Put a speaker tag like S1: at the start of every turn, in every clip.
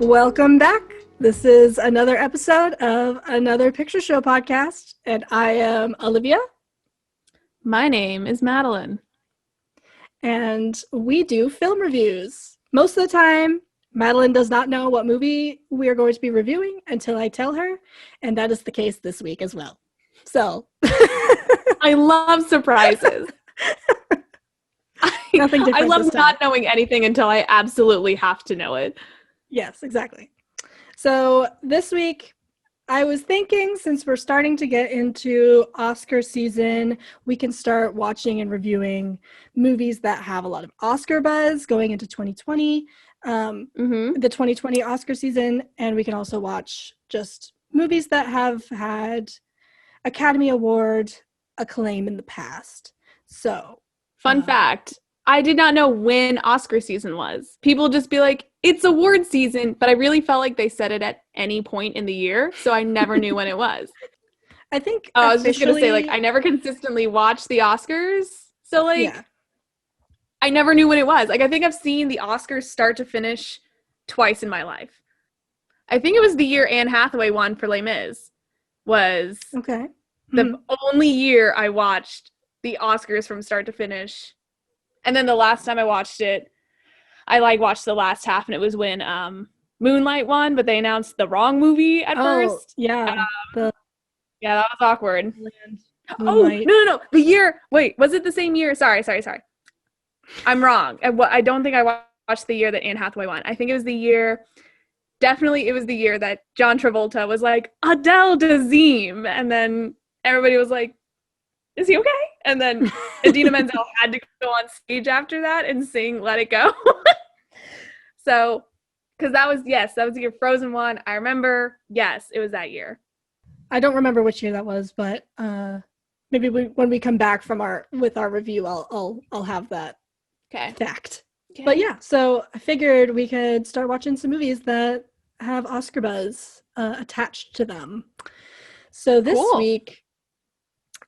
S1: Welcome back. This is another episode of Another Picture Show podcast, and I am Olivia.
S2: My name is Madeline.
S1: And we do film reviews. Most of the time, Madeline does not know what movie we are going to be reviewing until I tell her, and that is the case this week as well. So,
S2: I love surprises.
S1: Nothing different.
S2: I love not knowing anything until I absolutely have to know it.
S1: Yes, exactly. So this week, I was thinking, since we're starting to get into Oscar season, we can start watching and reviewing movies that have a lot of Oscar buzz going into 2020, the 2020 Oscar season, and we can also watch just movies that have had Academy Award acclaim in the past. So,
S2: fun fact, I did not know when Oscar season was. People just be like, it's award season, but I really felt like they said it at any point in the year, so I never knew when it was.
S1: I think
S2: I was just going to say, like, I never consistently watched the Oscars, so, like, yeah. I never knew when it was. Like, I think I've seen the Oscars start to finish twice in my life. I think it was the year Anne Hathaway won for Les Mis was the only year I watched the Oscars from start to finish. And then the last time I watched it, I watched the last half, and it was when Moonlight won, but they announced the wrong movie at first.
S1: Yeah.
S2: Yeah, that was awkward.
S1: Moonlight.
S2: Oh, no. The year, wait, was it the same year? Sorry. I'm wrong. I don't think I watched the year that Anne Hathaway won. I think it was the year that John Travolta was like, Adele Dazeem, and then everybody was like, is he okay? And then Idina Menzel had to go on stage after that and sing Let It Go. So, because that was the year Frozen won. I remember, yes, it was that year.
S1: I don't remember which year that was, but maybe when we come back from our review, I'll have that fact. Okay. But yeah, so I figured we could start watching some movies that have Oscar buzz attached to them. So this week,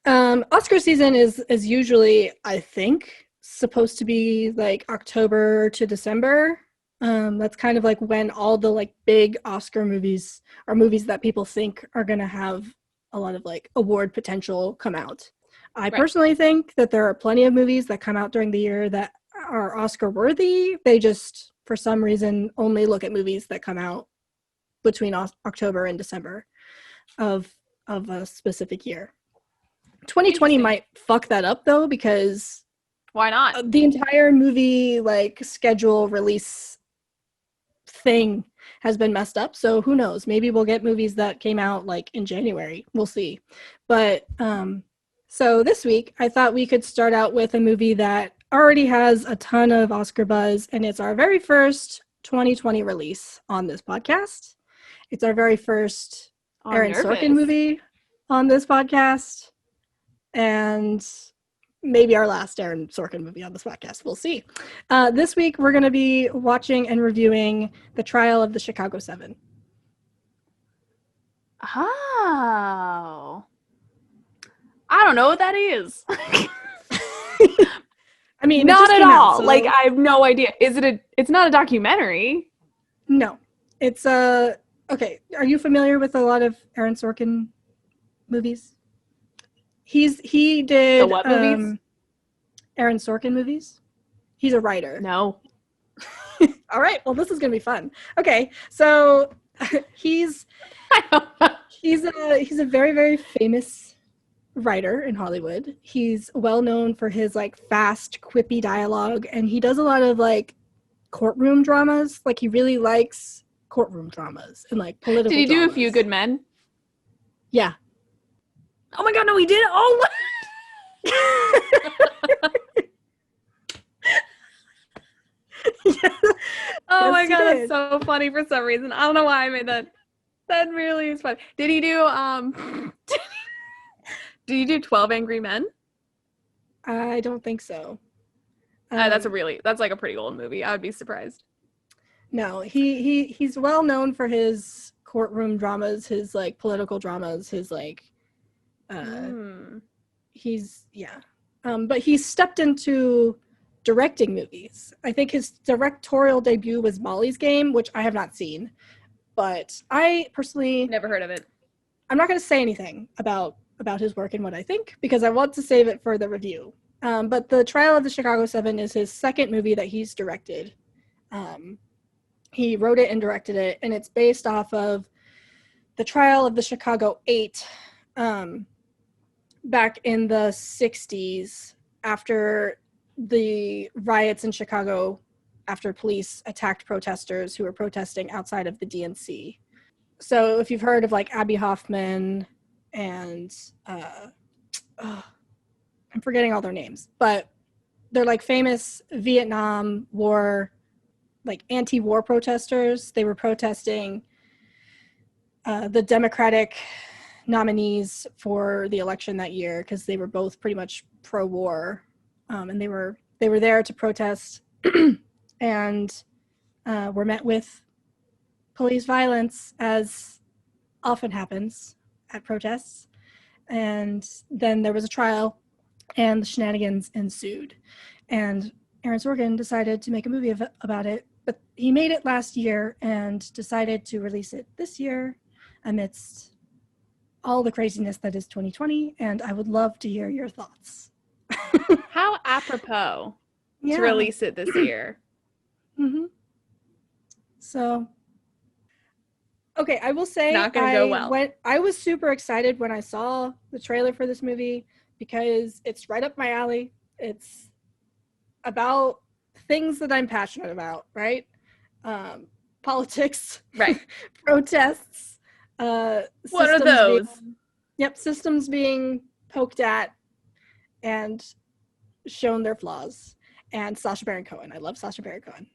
S1: Oscar season is usually, I think, supposed to be like October to December. That's kind of like when all the like big Oscar movies or movies that people think are going to have a lot of like award potential come out. I personally think that there are plenty of movies that come out during the year that are Oscar worthy. They just, for some reason, only look at movies that come out between October and December of a specific year. 2020 might fuck that up though, because
S2: why not?
S1: The entire movie like schedule release thing has been messed up, so who knows, maybe we'll get movies that came out like in January. We'll see. But so this week I thought we could start out with a movie that already has a ton of Oscar buzz, and it's our very first 2020 release on this podcast. It's our very first Aaron Sorkin movie on this podcast, and maybe our last Aaron Sorkin movie on this podcast. We'll see. This week, we're going to be watching and reviewing The Trial of the Chicago 7.
S2: Oh. I don't know what that is.
S1: I mean,
S2: not at all. So... Like, I have no idea. It's not a documentary.
S1: No. It's okay. Are you familiar with a lot of Aaron Sorkin movies? He did
S2: the what movies?
S1: Aaron Sorkin movies. He's a writer.
S2: No.
S1: All right. Well, this is gonna be fun. Okay, so he's a very, very famous writer in Hollywood. He's well known for his like fast, quippy dialogue, and he does a lot of like courtroom dramas. Like he really likes courtroom dramas and like political.
S2: Did he do
S1: dramas.
S2: A Few Good Men?
S1: Yeah.
S2: Oh my god, no, he did. Oh.
S1: Yeah.
S2: Oh my god, that's so funny for some reason. I don't know why I made that. That really is funny. Did he do Did he do 12 Angry Men?
S1: I don't think so.
S2: That's like a pretty old movie. I would be surprised.
S1: No, he's well known for his courtroom dramas, his like political dramas, his like but he's stepped into directing movies. I think his directorial debut was Molly's Game, which I have not seen. But I personally
S2: never heard of it.
S1: I'm not going to say anything about his work and what I think because I want to save it for the review. But The Trial of the Chicago 7 is his second movie that he's directed. He wrote it and directed it, and it's based off of the trial of the Chicago 8 back in the 60s after the riots in Chicago, after police attacked protesters who were protesting outside of the DNC. So if you've heard of like Abby Hoffman and I'm forgetting all their names, but they're like famous Vietnam War, like anti-war protesters. They were protesting the Democratic nominees for the election that year because they were both pretty much pro-war, and they were there to protest and were met with police violence, as often happens at protests. And then there was a trial and the shenanigans ensued. And Aaron Sorkin decided to make a movie about it, but he made it last year and decided to release it this year amidst all the craziness that is 2020, and I would love to hear your thoughts.
S2: How apropos to release it this year.
S1: Mm-hmm. So, okay, I will say
S2: not gonna go well.
S1: I was super excited when I saw the trailer for this movie because it's right up my alley. It's about things that I'm passionate about, right? Politics,
S2: right?
S1: Protests.
S2: What are those?
S1: Systems being poked at and shown their flaws. And Sacha Baron Cohen. I love Sacha Baron Cohen.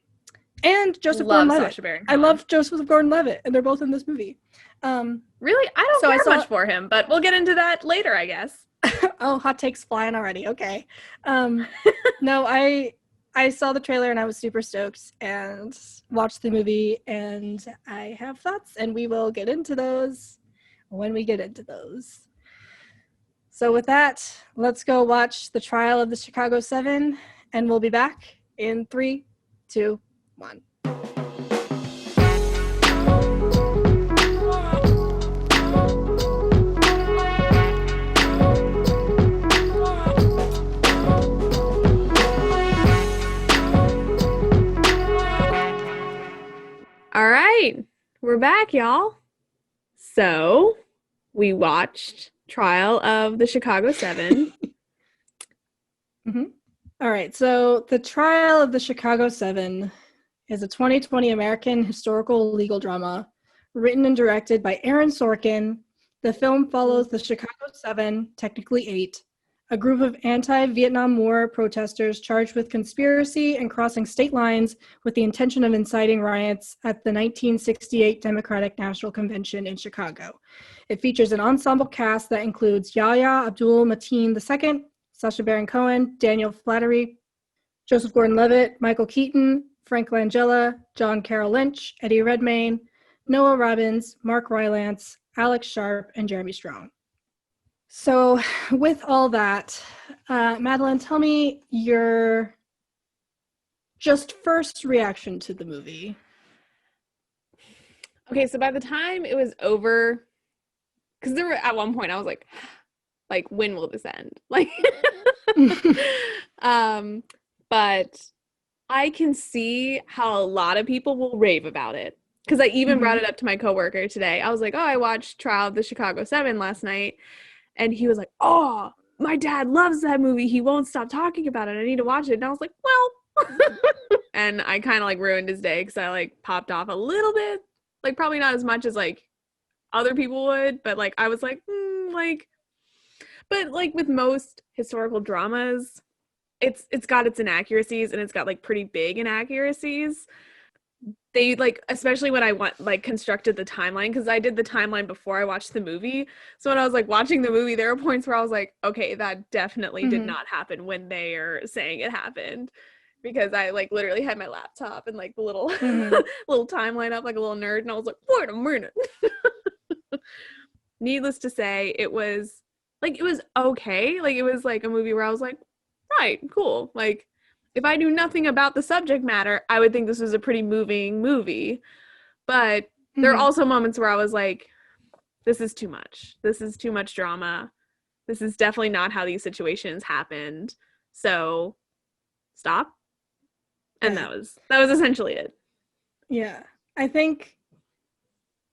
S1: And Joseph Gordon-Levitt. I love Joseph Gordon-Levitt, and they're both in this movie.
S2: Really? I don't care much for him, but we'll get into that later, I guess.
S1: Oh, hot takes flying already. Okay. No, I saw the trailer and I was super stoked and watched the movie, and I have thoughts, and we will get into those when we get into those. So with that, let's go watch The Trial of the Chicago 7, and we'll be back in 3, 2, 1.
S2: All right, we're back, y'all. So we watched Trial of the Chicago 7.
S1: Mm-hmm. All right, so The Trial of the Chicago 7 is a 2020 American historical legal drama written and directed by Aaron Sorkin. The film follows the Chicago 7, technically 8, a group of anti-Vietnam War protesters charged with conspiracy and crossing state lines with the intention of inciting riots at the 1968 Democratic National Convention in Chicago. It features an ensemble cast that includes Yahya Abdul-Mateen II, Sacha Baron Cohen, Daniel Flaherty, Joseph Gordon-Levitt, Michael Keaton, Frank Langella, John Carroll Lynch, Eddie Redmayne, Noah Robbins, Mark Rylance, Alex Sharp, and Jeremy Strong. So with all that, Madeline, tell me your just first reaction to the movie.
S2: Okay, so by the time it was over, because there were at one point I was like, when will this end? Like, but I can see how a lot of people will rave about it. Because I even brought it up to my coworker today. I was like, I watched Trial of the Chicago 7 last night. And he was like, oh, my dad loves that movie. He won't stop talking about it. I need to watch it. And I was like, well. And I kind of like ruined his day because I like popped off a little bit. Like probably not as much as like other people would. But like I was like, But like with most historical dramas, it's got its inaccuracies, and it's got like pretty big inaccuracies. They like, especially when I constructed the timeline, because I did the timeline before I watched the movie. So when I was like watching the movie, there were points where I was like, okay, that definitely did not happen when they are saying it happened, because I like literally had my laptop and like the little little timeline up like a little nerd, and I was like, wait a minute. Needless to say, it was okay. Like it was like a movie where I was like, right, cool. Like if I knew nothing about the subject matter, I would think this was a pretty moving movie. But there are also moments where I was like, this is too much. This is too much drama. This is definitely not how these situations happened. So stop. And that was essentially it.
S1: Yeah. I think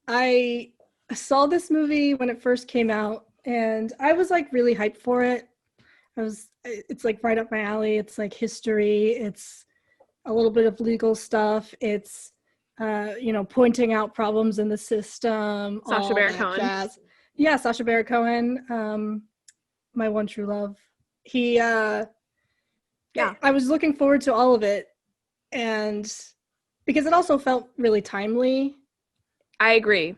S1: I saw this movie when it first came out, and I was like really hyped for it. It's like right up my alley. It's like history. It's a little bit of legal stuff. It's, pointing out problems in the system.
S2: Sacha Baron Cohen.
S1: Jazz. Yeah, Sacha Baron Cohen, my one true love. I was looking forward to all of it, and because it also felt really timely.
S2: I agree.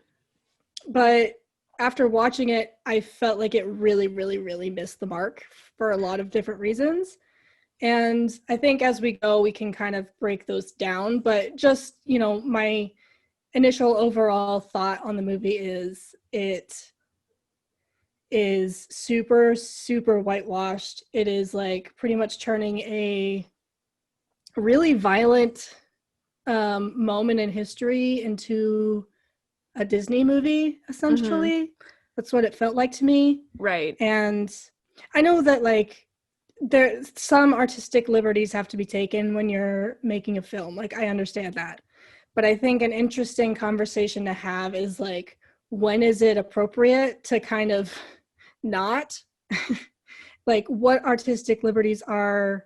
S1: But after watching it, I felt like it really, really, really missed the mark for a lot of different reasons. And I think as we go, we can kind of break those down. But just, my initial overall thought on the movie is it is super, super whitewashed. It is like pretty much turning a really violent moment in history into a Disney movie, essentially. That's what it felt like to me.
S2: Right.
S1: And I know that like there's some artistic liberties have to be taken when you're making a film. Like, I understand that. But I think an interesting conversation to have is like, when is it appropriate to kind of not like what artistic liberties are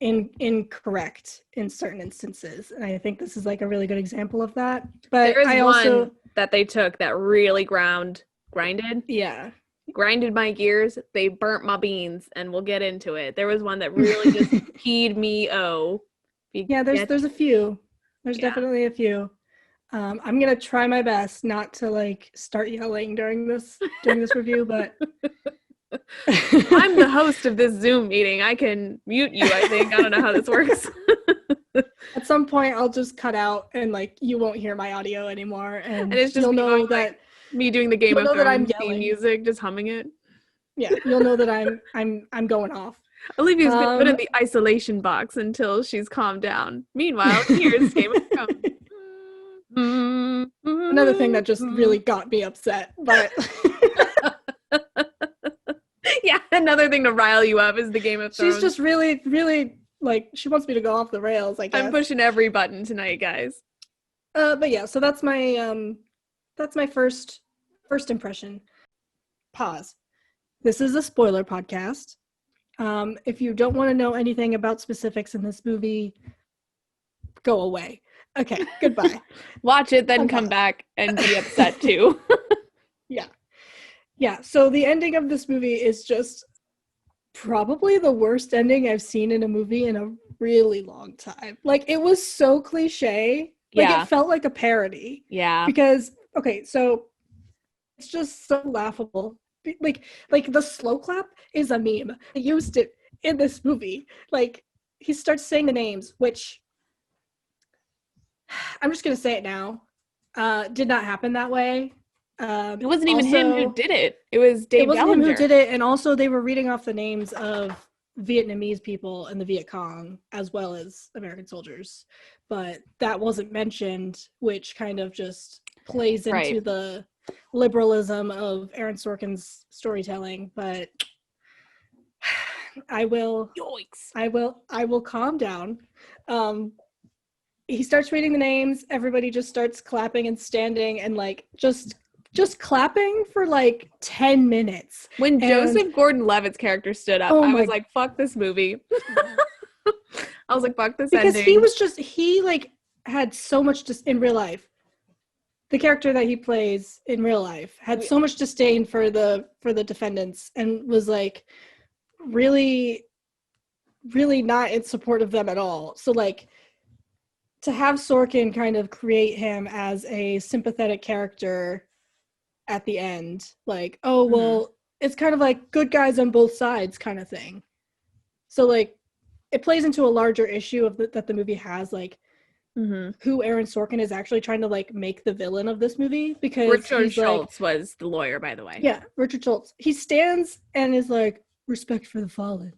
S1: incorrect in certain instances, and I think this is like a really good example of that. But
S2: there is one that they took that really grinded my gears. They burnt my beans, and we'll get into it. There was one that really just peed me. There's a few. There's definitely a few. I'm gonna try my best not to like start yelling during this review, but I'm the host of this Zoom meeting. I can mute you, I think. I don't know how this works.
S1: At some point, I'll just cut out and like you won't hear my audio anymore, and
S2: it's just
S1: you'll know that
S2: like, me doing the Game of Thrones theme music, just humming it.
S1: Yeah, you'll know that I'm going off.
S2: Olivia's been put in the isolation box until she's calmed down. Meanwhile, here's Game of Thrones.
S1: Another thing that just really got me upset, but
S2: yeah, another thing to rile you up is the Game of Thrones.
S1: She's just really, really like she wants me to go off the rails. I guess
S2: I'm pushing every button tonight, guys.
S1: But yeah, so that's my first impression. Pause. This is a spoiler podcast. If you don't want to know anything about specifics in this movie, go away. Okay, goodbye.
S2: Watch it, then come back and be upset too.
S1: Yeah, so the ending of this movie is just probably the worst ending I've seen in a movie in a really long time. Like, it was so cliche. Like, it felt like a parody.
S2: Yeah.
S1: Because, okay, so it's just so laughable. Like the slow clap is a meme. They used it in this movie. Like, he starts saying the names, which I'm just going to say it now. Did not happen that way.
S2: It wasn't even him who did it. It was Dave Ballinger.
S1: Him who did it, and also they were reading off the names of Vietnamese people in the Viet Cong as well as American soldiers, but that wasn't mentioned, which kind of just plays into the liberalism of Aaron Sorkin's storytelling. But I will calm down. He starts reading the names. Everybody just starts clapping and standing and like just clapping for like 10 minutes.
S2: When Joseph Gordon-Levitt's character stood up, I was like, fuck this movie. I was like, fuck this ending.
S1: Because he like had so much in real life. The character that he plays in real life had so much disdain for the defendants and was like really, really not in support of them at all. So like to have Sorkin kind of create him as a sympathetic character at the end, like, oh, well, it's kind of like good guys on both sides kind of thing. So, like, it plays into a larger issue of that the movie has, like, who Aaron Sorkin is actually trying to, like, make the villain of this movie. Because
S2: Richard Schultz was the lawyer, by the way.
S1: Yeah, Richard Schultz. He stands and is like, respect for the fallen.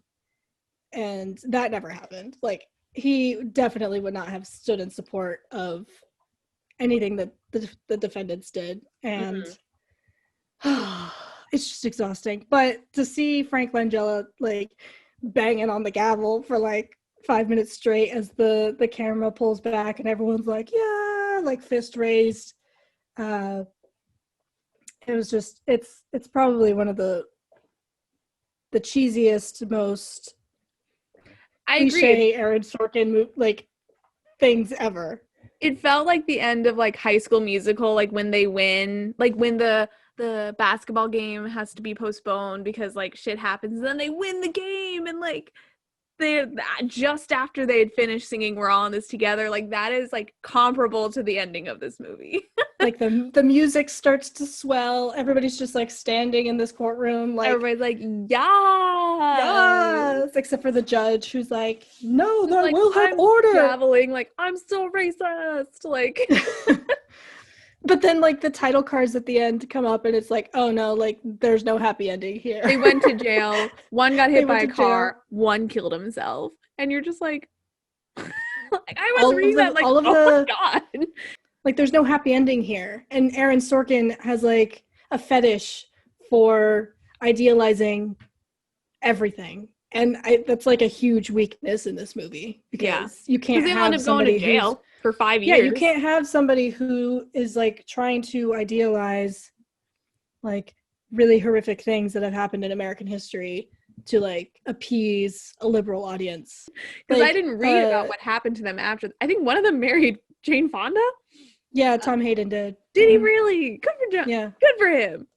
S1: and that never happened. Like, he definitely would not have stood in support of anything that the defendants did, and it's just exhausting. But to see Frank Langella like banging on the gavel for like 5 minutes straight as the camera pulls back and everyone's like, yeah, like fist raised, it was just, it's probably one of the cheesiest, most cliche Aaron Sorkin like things ever.
S2: It felt like the end of like High School Musical, like when they win, like when the basketball game has to be postponed because like shit happens, and then they win the game, and like they just after they had finished singing "We're All in This Together," like that is like comparable to the ending of this movie.
S1: Like the music starts to swell, everybody's just like standing in this courtroom, like
S2: everybody's like, yes,
S1: except for the judge, who's like, no, there like, will have order,
S2: traveling like, I'm still racist, like.
S1: But then like the title cards at the end come up and it's like, oh no, like there's no happy ending here.
S2: They went to jail, one got hit by a car, one killed himself, and you're just like, like I was reading that like, oh my god,
S1: like there's no happy ending here. And Aaron Sorkin has like a fetish for idealizing everything, and that's like a huge weakness in this movie, because you can't have somebody
S2: going to jail for 5 years.
S1: Yeah, you can't have somebody who is like trying to idealize like really horrific things that have happened in American history to like appease a liberal audience.
S2: Because I didn't read about what happened to them after. I think one of them married Jane Fonda.
S1: Yeah, Tom Hayden did.
S2: Did he really? Good for John.
S1: Yeah,
S2: good for him.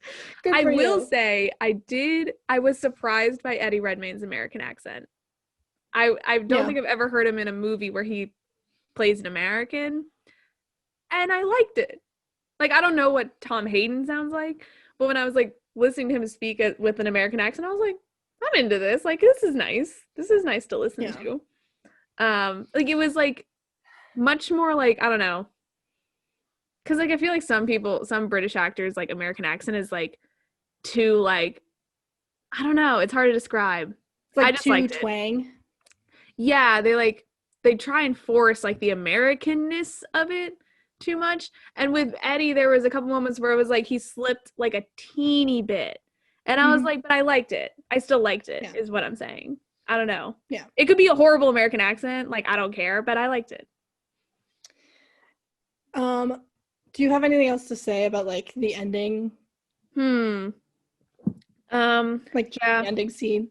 S1: I
S2: will say I was surprised by Eddie Redmayne's American accent. I don't think I've ever heard him in a movie where he plays an American, and I liked it. Like, I don't know what Tom Hayden sounds like, but when I was like listening to him speak with an American accent, I was like, I'm into this. Like, this is nice. This is nice to listen to. Like, it was like much more like, I don't know, because like I feel like some British actors, like American accent is like too like, I don't know, it's hard to describe.
S1: It's like I just too twang.
S2: Yeah, they try and force like the Americanness of it too much. And with Eddie, there was a couple moments where it was like he slipped like a teeny bit, and I was like, but I liked it. I still liked it, is what I'm saying. I don't know.
S1: Yeah,
S2: it could be a horrible American accent, like I don't care, but I liked it.
S1: Do you have anything else to say about like the ending? Like the ending scene.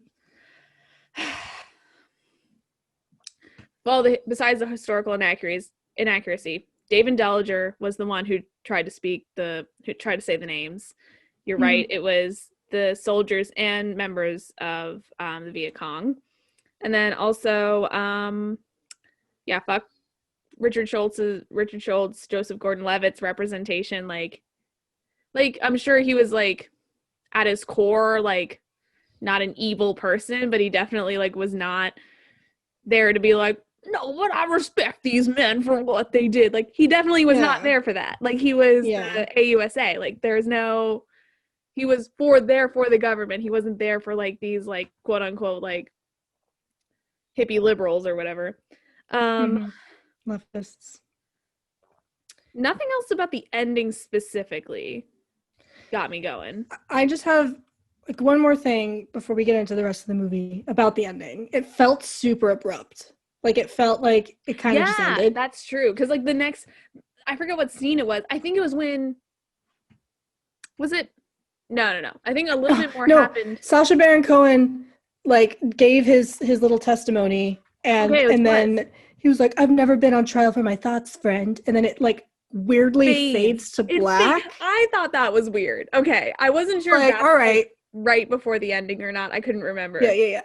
S2: Well, besides the historical inaccuracy, David Dellinger was the one who tried to say the names. You're right. It was the soldiers and members of the Viet Cong. And then also, fuck Richard Schultz, Joseph Gordon-Levitt's representation. Like I'm sure he was like at his core, like not an evil person, but he definitely like was not there to be like, no, but I respect these men for what they did. Like, he definitely was not there for that. Like, he was the AUSA. Like, he was there for the government. He wasn't there for like these like quote unquote like hippie liberals or whatever.
S1: Leftists.
S2: Nothing else about the ending specifically got me going.
S1: I just have like one more thing before we get into the rest of the movie about the ending. It felt super abrupt. Like, it felt like it kind of just ended.
S2: That's true. Because like the next, I forget what scene it was. I think it was when, was it? No. I think a little bit more happened.
S1: Sacha Baron Cohen like gave his little testimony, and then he was like, I've never been on trial for my thoughts, friend. And then it like weirdly fades to black.
S2: I thought that was weird. Okay. I wasn't sure
S1: like,
S2: if that's
S1: all right,
S2: like right before the ending or not. I couldn't remember.
S1: Yeah.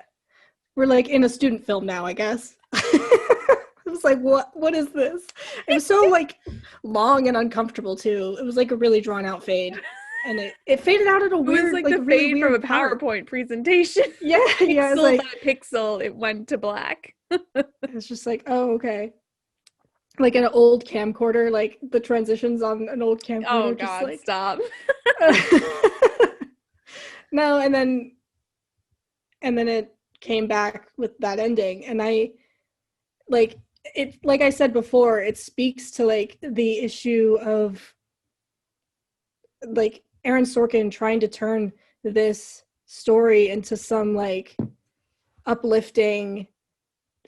S1: We're like in a student film now, I guess. I was like, what is this? It was so like long and uncomfortable too. It was like a really drawn out fade. And it faded out at a weird,
S2: it was like the really fade from a PowerPoint presentation.
S1: Yeah.
S2: Pixel like, by pixel, it went to black.
S1: It's just like, oh, okay. Like an old camcorder, like the transitions on an old camcorder.
S2: Oh God, like, stop.
S1: No, and then it came back with that ending, and I like it. Like I said before, it speaks to like the issue of like Aaron Sorkin trying to turn this story into some like uplifting,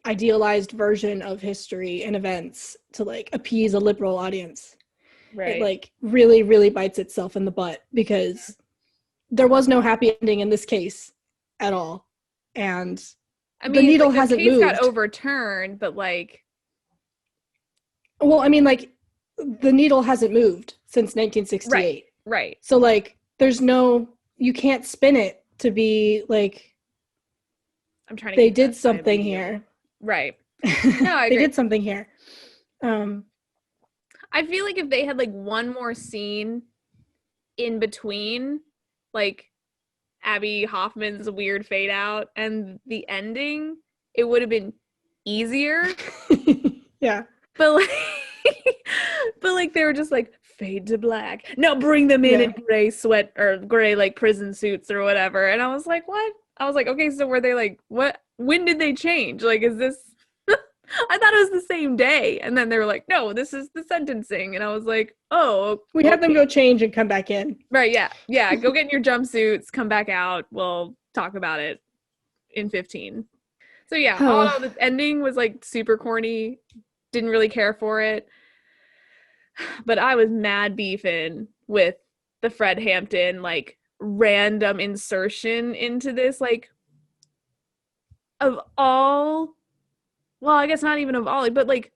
S1: idealized version of history and events to like appease a liberal audience. Right. It like really, really bites itself in the butt because there was no happy ending in this case at all. And I mean, the needle hasn't moved. The case
S2: got overturned, but like,
S1: well, I mean, like the needle hasn't moved since 1968.
S2: Right.
S1: So like, there's no, you can't spin it to be like,
S2: I'm trying to.
S1: They did something here.
S2: Right.
S1: No, I agree. They did something here.
S2: I feel like if they had like one more scene in between, like Abby Hoffman's weird fade out and the ending, it would have been easier.
S1: Yeah.
S2: But like they were just like fade to black. No, bring them in gray sweat or gray like prison suits or whatever. And I was like, what? I was like, okay, so were they like, what? When did they change? Like, is this? I thought it was the same day. And then they were like, no, this is the sentencing. And I was like, oh.
S1: We had them go change and come back in.
S2: Right, yeah. Yeah, go get in your jumpsuits, come back out. We'll talk about it in 15. So yeah, all in all, the ending was like super corny. Didn't really care for it. But I was mad beefing with the Fred Hampton, like, random insertion into this, like, of all, well, I guess not even of all, but like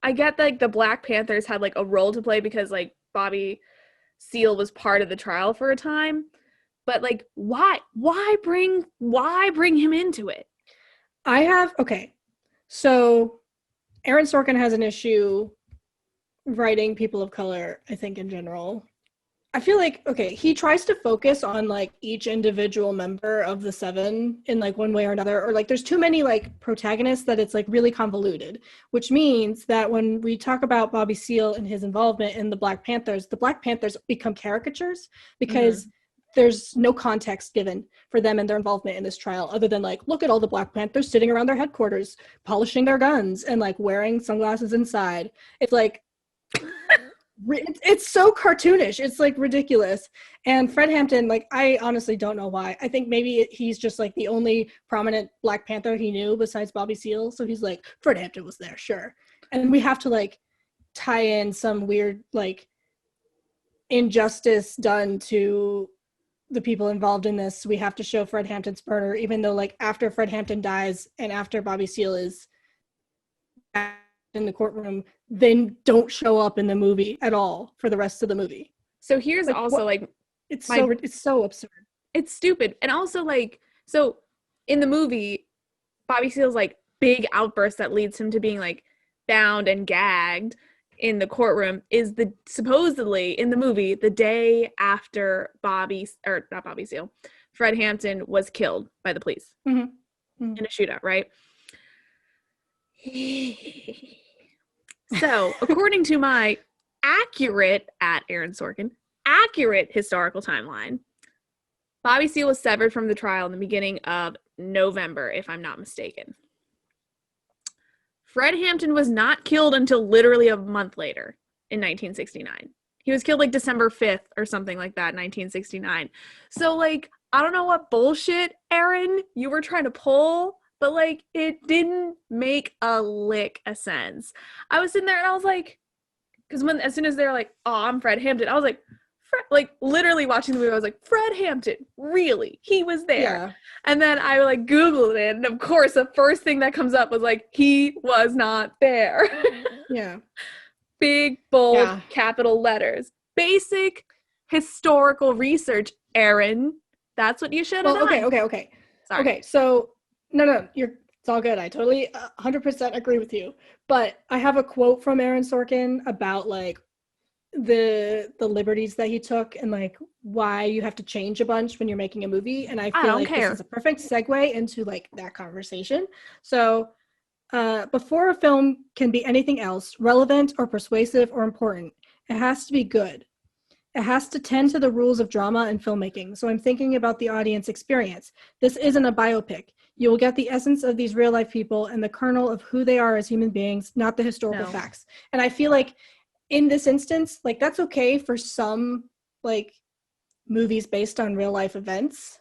S2: I get that like the Black Panthers had like a role to play because like Bobby Seale was part of the trial for a time, but like why bring him into it?
S1: So Aaron Sorkin has an issue writing people of color, I think, in general. I feel like, he tries to focus on like each individual member of the seven in like one way or another, or like there's too many like protagonists that it's like really convoluted, which means that when we talk about Bobby Seale and his involvement in the Black Panthers become caricatures because there's no context given for them and their involvement in this trial other than like, look at all the Black Panthers sitting around their headquarters, polishing their guns and like wearing sunglasses inside. It's like, it's so cartoonish. It's like ridiculous. And Fred Hampton, like, I honestly don't know why. I think maybe he's just like the only prominent Black Panther he knew besides Bobby Seale. So he's like, Fred Hampton was there, sure. And we have to like tie in some weird like injustice done to the people involved in this. We have to show Fred Hampton's murder, even though like after Fred Hampton dies and after Bobby Seale is in the courtroom, they don't show up in the movie at all for the rest of the movie.
S2: So here's like, also like
S1: it's so absurd.
S2: It's stupid. And also like, so in the movie, Bobby Seale's like big outburst that leads him to being like bound and gagged in the courtroom is the supposedly in the movie the day after Fred Hampton was killed by the police in a shootout, right? So, according to my accurate historical timeline, Bobby Seale was severed from the trial in the beginning of November, if I'm not mistaken. Fred Hampton was not killed until literally a month later in 1969. He was killed like December 5th or something like that, 1969. So, like, I don't know what bullshit, Aaron, you were trying to pull, but like it didn't make a lick of sense. I was sitting there and I was like, because as soon as they're like, oh, I'm Fred Hampton, I was like, like literally watching the movie, I was like, Fred Hampton, really? He was there. Yeah. And then I like Googled it, and of course the first thing that comes up was like, he was not there.
S1: Yeah.
S2: Big, bold, capital letters. Basic historical research, Aaron. That's what you should have done.
S1: Okay. Sorry. Okay, so No, it's all good. I totally 100% agree with you. But I have a quote from Aaron Sorkin about like the liberties that he took and like why you have to change a bunch when you're making a movie. And I feel like this is a perfect segue into like that conversation. So before a film can be anything else, relevant or persuasive or important, it has to be good. It has to tend to the rules of drama and filmmaking. So I'm thinking about the audience experience. This isn't a biopic. You will get the essence of these real life people and the kernel of who they are as human beings, not the historical facts. And I feel like in this instance, like that's okay for some like movies based on real life events.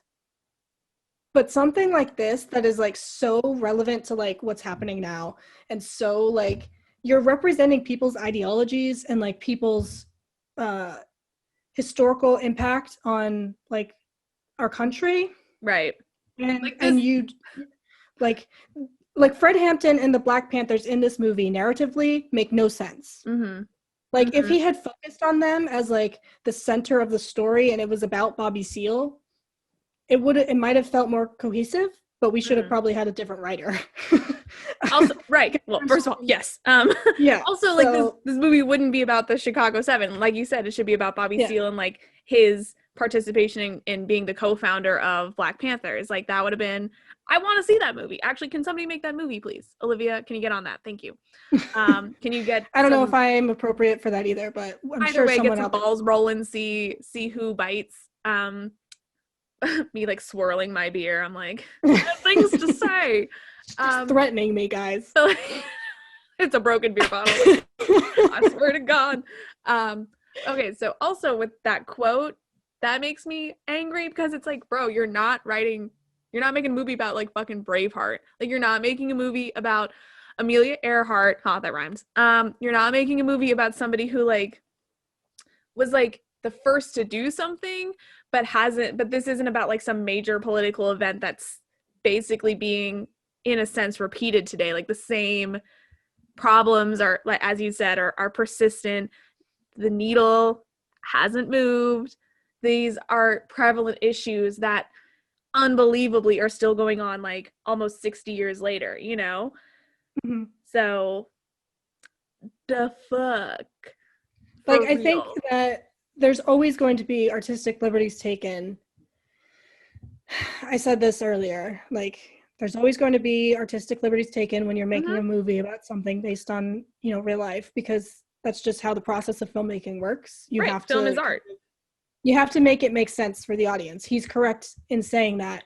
S1: But something like this that is like so relevant to like what's happening now, and so like you're representing people's ideologies and like people's historical impact on like our country,
S2: right?
S1: and like and you like Fred Hampton and the Black Panthers in this movie narratively make no sense. Like if he had focused on them as like the center of the story and it was about Bobby Seale, it might have felt more cohesive, but we should have probably had a different writer.
S2: Also, right. Well, first of all, yes.
S1: Yeah.
S2: Also, like this movie wouldn't be about the Chicago 7. Like you said, it should be about Bobby Seale and like his participation in being the co-founder of Black Panthers. Like that would have been, I want to see that movie. Actually, can somebody make that movie, please? Olivia, can you get on that? Thank you. Can you get
S1: I don't know if I am appropriate for that either, but I'm sure someone
S2: get some balls rolling, see who bites. Me like swirling my beer. I'm like, things to say.
S1: Just threatening me, guys.
S2: It's a broken beer bottle. I swear to God. Okay, so also with that quote, that makes me angry because it's like, bro, you're not making a movie about like fucking Braveheart. Like you're not making a movie about Amelia Earhart. That rhymes. You're not making a movie about somebody who like was like the first to do something, but this isn't about like some major political event that's basically being in a sense repeated today. Like the same problems are, like as you said, are persistent. The needle hasn't moved. These are prevalent issues that unbelievably are still going on like almost 60 years later, you know? So the fuck.
S1: Like I think that there's always going to be artistic liberties taken. I said this earlier, like there's always going to be artistic liberties taken when you're making a movie about something based on, you know, real life, because that's just how the process of filmmaking works. You have
S2: film is art.
S1: You have to make it make sense for the audience. He's correct in saying that.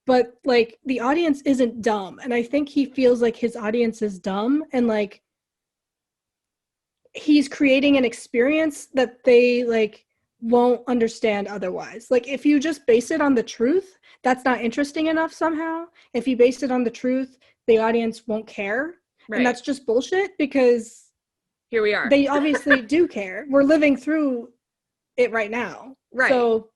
S1: But like the audience isn't dumb, and I think he feels like his audience is dumb, and like he's creating an experience that they like won't understand otherwise. Like if you just base it on the truth, that's not interesting enough somehow. If you base it on the truth, the audience won't care. Right. And that's just bullshit, because
S2: here we are.
S1: They obviously do care. We're living through it right now.
S2: Right.
S1: So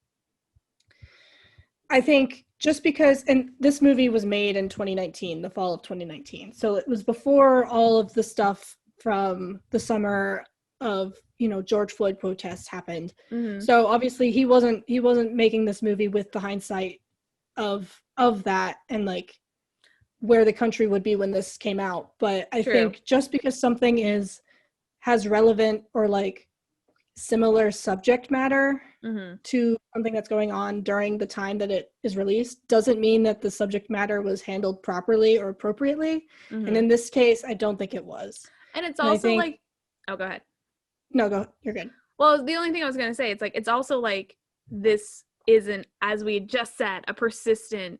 S1: I think just because, and this movie was made in 2019, the fall of 2019. So it was before all of the stuff from the summer of, you know, George Floyd protests happened. So obviously he wasn't making this movie with the hindsight of that and like where the country would be when this came out. But I think just because something has relevant or like similar subject matter to something that's going on during the time that it is released doesn't mean that the subject matter was handled properly or appropriately. And in this case, I don't think it was.
S2: And it's also like, oh, go ahead.
S1: No, you're good.
S2: Well, the only thing I was going to say, it's like, it's also like, this isn't, as we just said, a persistent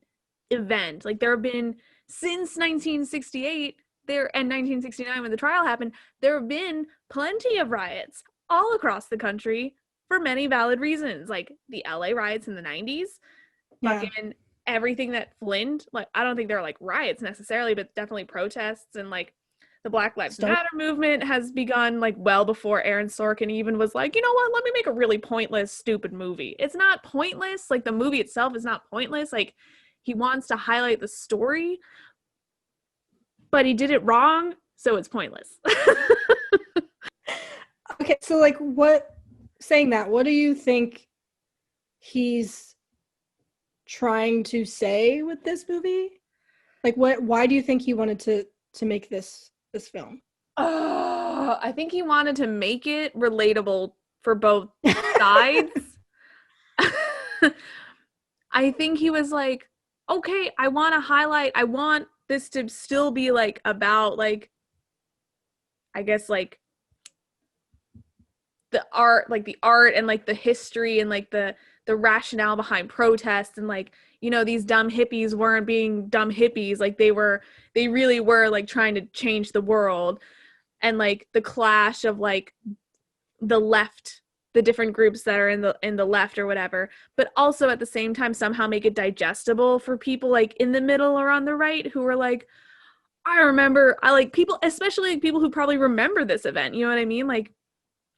S2: event. Like there have been, since 1968 and 1969 when the trial happened, there have been plenty of riots all across the country for many valid reasons. Like the LA riots in the 90s, fucking everything that Flint, like I don't think they're like riots necessarily, but definitely protests, and like the Black Lives Matter movement has begun like well before Aaron Sorkin even was like, you know what, let me make a really pointless, stupid movie. It's not pointless. Like the movie itself is not pointless. Like he wants to highlight the story, but he did it wrong, so it's pointless.
S1: Okay, so like what do you think he's trying to say with this movie? Like why do you think he wanted to make this film?
S2: I think he wanted to make it relatable for both sides. I think he was like, okay, I want this to still be like about like, I guess like art and like the history and like the rationale behind protests, and like, you know, these dumb hippies weren't being dumb hippies, like they really were like trying to change the world, and like the clash of like the left, the different groups that are in the left or whatever, but also at the same time somehow make it digestible for people like in the middle or on the right who are like, I like people, especially like people who probably remember this event, you know what I mean? Like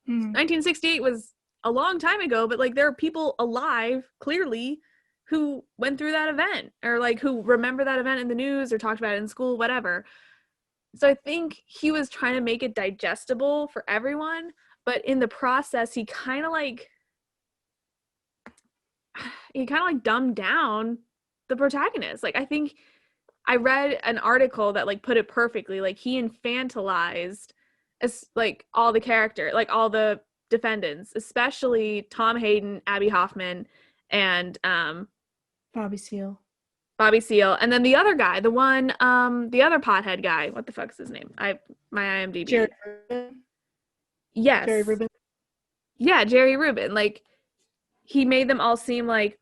S2: 1968 was a long time ago, but like there are people alive clearly who went through that event, or like who remember that event in the news or talked about it in school, whatever. So I think he was trying to make it digestible for everyone, but in the process he kind of like dumbed down the protagonist. Like I think I read an article that like put it perfectly. Like he infantilized as like all the defendants, especially Tom Hayden, Abby Hoffman, and
S1: Bobby Seale.
S2: And then the other guy, the other pothead guy. What the fuck's his name? My IMDb.
S1: Jerry Rubin.
S2: Yes.
S1: Jerry Rubin.
S2: Yeah, Jerry Rubin. Like he made them all seem like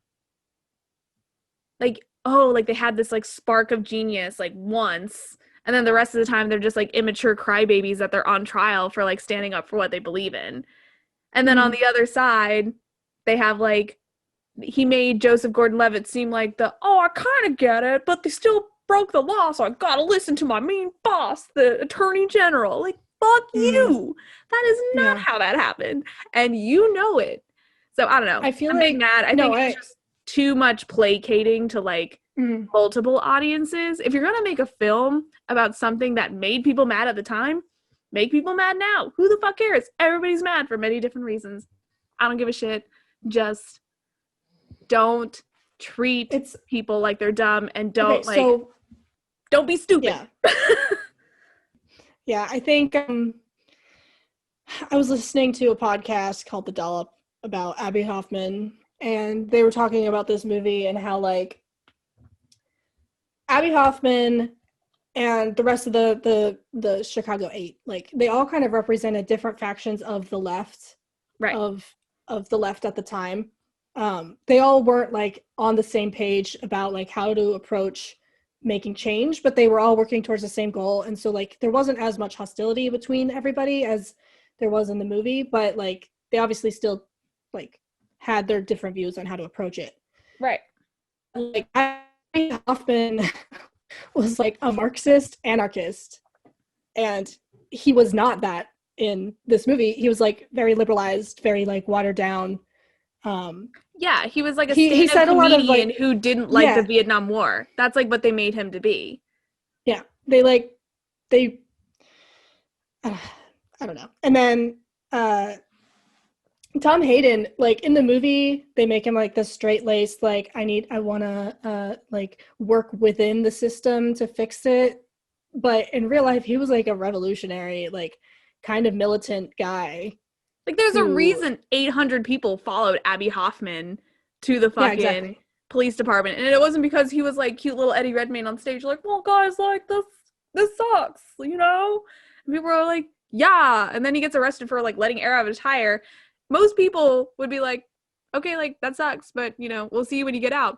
S2: oh, like they had this like spark of genius like once, and then the rest of the time they're just like immature crybabies that they're on trial for like standing up for what they believe in. And then on the other side, they have like, he made Joseph Gordon-Levitt seem like I kind of get it, but they still broke the law, so I gotta listen to my mean boss, the attorney general. Like, fuck you. That is not how that happened. And you know it. So I don't know. I'm being mad. I think it's just too much placating to like multiple audiences. If you're gonna make a film about something that made people mad at the time, make people mad now. Who the fuck cares? Everybody's mad for many different reasons. I don't give a shit. Just don't treat people like they're dumb, and don't don't be stupid.
S1: Yeah, I think I was listening to a podcast called The Dollop about Abby Hoffman, and they were talking about this movie and how like Abby Hoffman and the rest of the Chicago 8, like they all kind of represented different factions of the left,
S2: right,
S1: of the left at the time. They all weren't like on the same page about like how to approach making change, but they were all working towards the same goal. And so like there wasn't as much hostility between everybody as there was in the movie, but like they obviously still like had their different views on how to approach it.
S2: Right.
S1: Like Abby Hoffman was like a Marxist anarchist, and he was not that in this movie. He was like very liberalized, very like watered down.
S2: Yeah, he was like a stand-up comedian who didn't like the Vietnam War. That's like what they made him to be.
S1: Yeah, I don't know. And then Tom Hayden, like in the movie, they make him like this straight-laced, like I want to like work within the system to fix it. But in real life, he was like a revolutionary, like kind of militant guy.
S2: Like there's a reason 800 people followed Abby Hoffman to the fucking police department, and it wasn't because he was like cute little Eddie Redmayne on stage, like, well, guys, like this sucks, you know? And people are like, yeah, and then he gets arrested for like letting air out of a tire. Most people would be like, okay, like that sucks, but you know, we'll see you when you get out.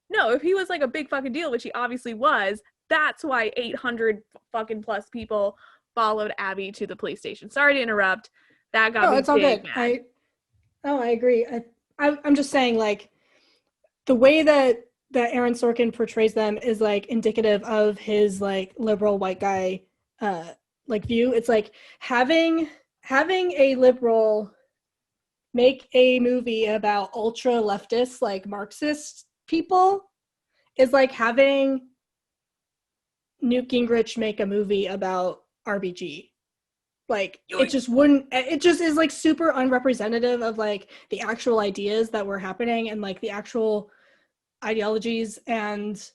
S2: No, if he was like a big fucking deal, which he obviously was, that's why 800 fucking plus people followed Abby to the police station. Sorry to interrupt. That got me.
S1: It's all good.
S2: Mad.
S1: I agree. I'm just saying, like, the way that Aaron Sorkin portrays them is like indicative of his like liberal white guy like view. It's like having a liberal make a movie about ultra leftist like Marxist people is like having Newt Gingrich make a movie about RBG. Like it just is like super unrepresentative of like the actual ideas that were happening and like the actual ideologies and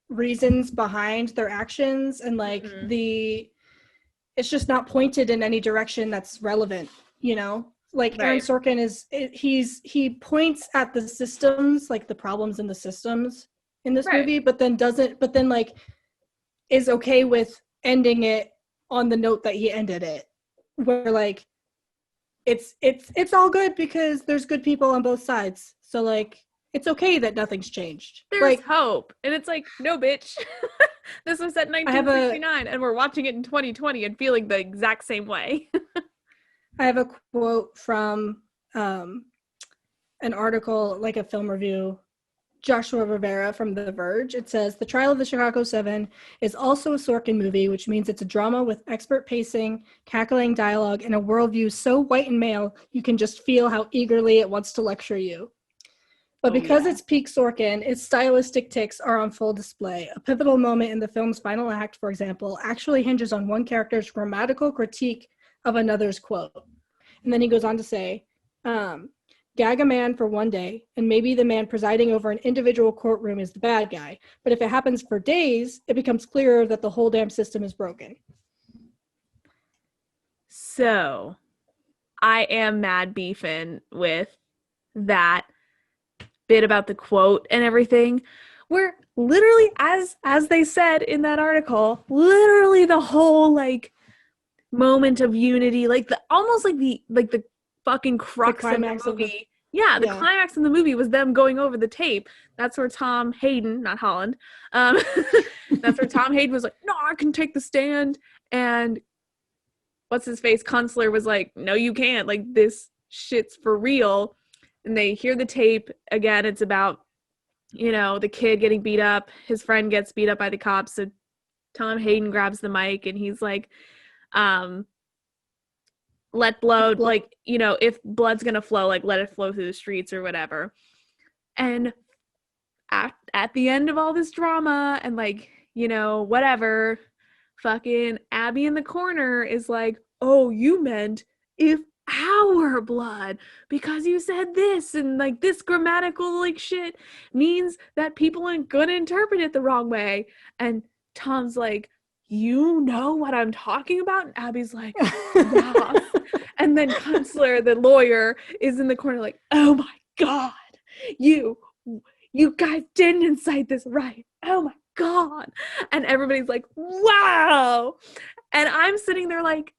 S1: reasons behind their actions, and like it's just not pointed in any direction that's relevant, you know? Like Aaron Sorkin he points at the systems, like the problems in the systems in this movie, but then like is okay with ending it on the note that he ended it, where like it's all good because there's good people on both sides. So like it's okay that nothing's changed.
S2: There's
S1: like
S2: hope. And it's like, no, bitch. This was set in 1969 and we're watching it in 2020 and feeling the exact same way.
S1: I have a quote from an article, like a film review, Joshua Rivera from The Verge. It says, The Trial of the Chicago 7 is also a Sorkin movie, which means it's a drama with expert pacing, cackling dialogue, and a worldview so white and male, you can just feel how eagerly it wants to lecture you. But because it's peak Sorkin, its stylistic tics are on full display. A pivotal moment in the film's final act, for example, actually hinges on one character's grammatical critique of another's quote. And then he goes on to say, gag a man for one day, and maybe the man presiding over an individual courtroom is the bad guy. But if it happens for days, it becomes clearer that the whole damn system is broken.
S2: So, I am mad beefing with that bit about the quote and everything, where literally, as they said in that article, literally the whole like moment of unity, like the almost like the fucking crux of the movie. The climax in the movie was them going over the tape. That's where Tom Hayden, not Holland, that's where Tom Hayden was like, no, I can take the stand. And what's his face? Kunstler was like, no, you can't. Like, this shit's for real. And they hear the tape. Again, it's about, you know, the kid getting beat up. His friend gets beat up by the cops. So Tom Hayden grabs the mic and he's like, let blood, like, you know, if blood's gonna flow, like, let it flow through the streets or whatever. And at the end of all this drama and, like, you know, whatever, fucking Abby in the corner is like, oh, you meant if our blood, because you said this, and like this grammatical like shit means that people aren't gonna interpret it the wrong way. And Tom's like, you know what I'm talking about? And Abby's like, yes. And then Kunstler, the lawyer, is in the corner like, oh my god, you guys didn't incite this, right? Oh my god. And everybody's like, wow. And I'm sitting there like,